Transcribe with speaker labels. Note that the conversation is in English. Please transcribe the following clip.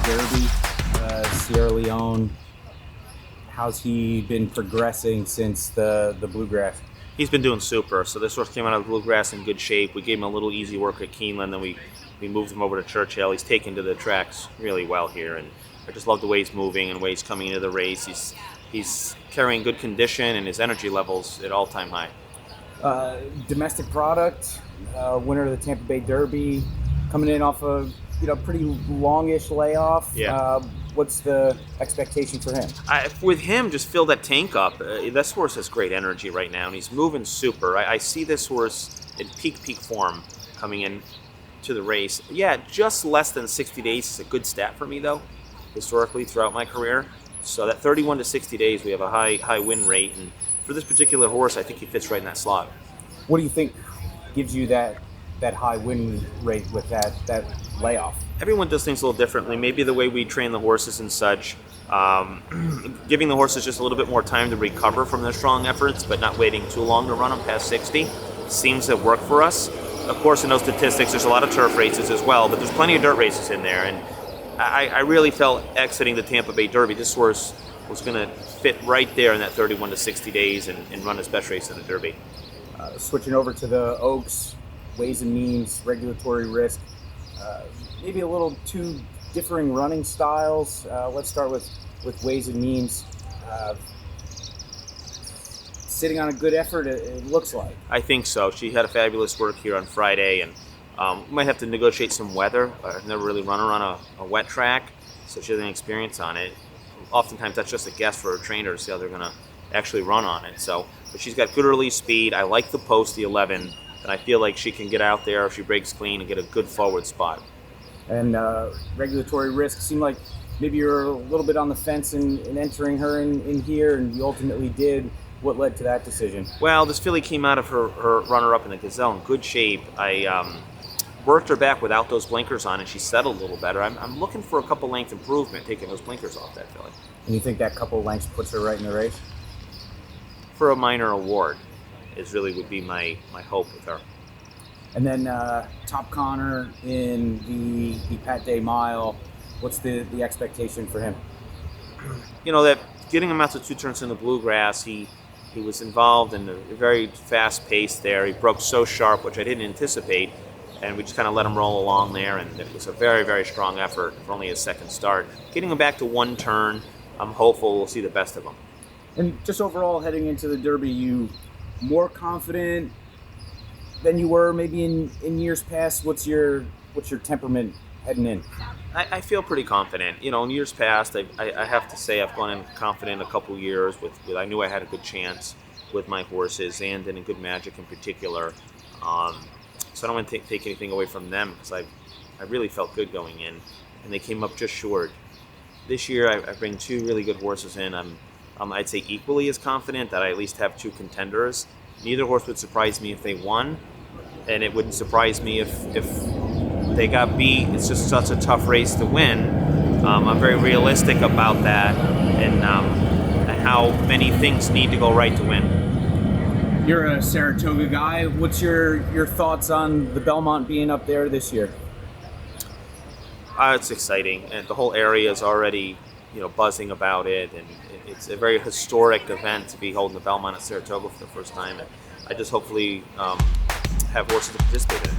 Speaker 1: Derby, Sierra Leone. How's he been progressing since the bluegrass?
Speaker 2: He's been doing super. So this horse came out of bluegrass in good shape. We gave him a little easy work at Keeneland, then we moved him over to Churchill. He's taken to the tracks really well here, and I just love the way he's moving and the way he's coming into the race. He's carrying good condition, and his energy levels at all-time high.
Speaker 1: Domestic product, winner of the Tampa Bay Derby, coming in off a pretty longish layoff.
Speaker 2: Yeah.
Speaker 1: What's the expectation for him?
Speaker 2: With him, just fill that tank up. This horse has great energy right now, and he's moving super. I see this horse in peak form coming in to the race. Yeah, just less than 60 days is a good stat for me, though, historically throughout my career. So that 31 to 60 days, we have a high win rate, and for this particular horse, I think he fits right in that slot.
Speaker 1: What do you think gives you that high win rate with that layoff?
Speaker 2: Everyone does things a little differently. Maybe the way we train the horses and such, giving the horses just a little bit more time to recover from their strong efforts, but not waiting too long to run them past 60, seems to work for us. Of course, in those statistics, there's a lot of turf races as well, but there's plenty of dirt races in there. And I really felt exiting the Tampa Bay Derby, this horse was going to fit right there in that 31 to 60 days and run his best race in the Derby.
Speaker 1: Switching over to the Oaks, ways and means, regulatory risk, maybe a little two differing running styles. Let's start with ways and means. Sitting on a good effort, it looks like.
Speaker 2: I think so. She had a fabulous work here on Friday, and we might have to negotiate some weather. I've never really run her on a wet track, so she has any experience on it. Oftentimes that's just a guess for a trainer to see how they're going to actually run on it. But she's got good early speed. I like the post, the 11, and I feel like she can get out there if she breaks clean and get a good forward spot.
Speaker 1: And regulatory risk, seemed like maybe you're a little bit on the fence in entering her in here, and you ultimately did. What led to that decision?
Speaker 2: Well, this filly came out of her runner-up in the Gazelle in good shape. I worked her back without those blinkers on, and she settled a little better. I'm looking for a couple length improvement, taking those blinkers off that filly.
Speaker 1: And you think that couple lengths puts her right in the race?
Speaker 2: For a minor award, would be my hope with her.
Speaker 1: And then Top Connor in the Pat Day Mile, what's the expectation for him?
Speaker 2: That getting him out to 2 turns in the bluegrass, he was involved in a very fast pace there. He broke so sharp, which I didn't anticipate, and we just kind of let him roll along there, and it was a very, very strong effort for only his second start. Getting him back to 1 turn, I'm hopeful we'll see the best of him. And
Speaker 1: just overall, heading into the Derby, you more confident than you were maybe in years past? What's your temperament heading in?
Speaker 2: I feel pretty confident. In years past, I have to say I've gone in confident a couple years with I knew I had a good chance with my horses and in a good magic in particular. So I don't want to take anything away from them because I really felt good going in, and they came up just short. This year I bring 2 really good horses in. I'd say equally as confident that I at least have 2 contenders. Neither horse would surprise me if they won, and it wouldn't surprise me if they got beat. It's just such a tough race to win. I'm very realistic about that, and how many things need to go right to win.
Speaker 1: You're a Saratoga guy. What's your thoughts on the Belmont being up there this year?
Speaker 2: It's exciting, and the whole area is already buzzing about it, and it's a very historic event to be holding the Belmont at Saratoga for the first time. And I just hopefully have horses to participate in it.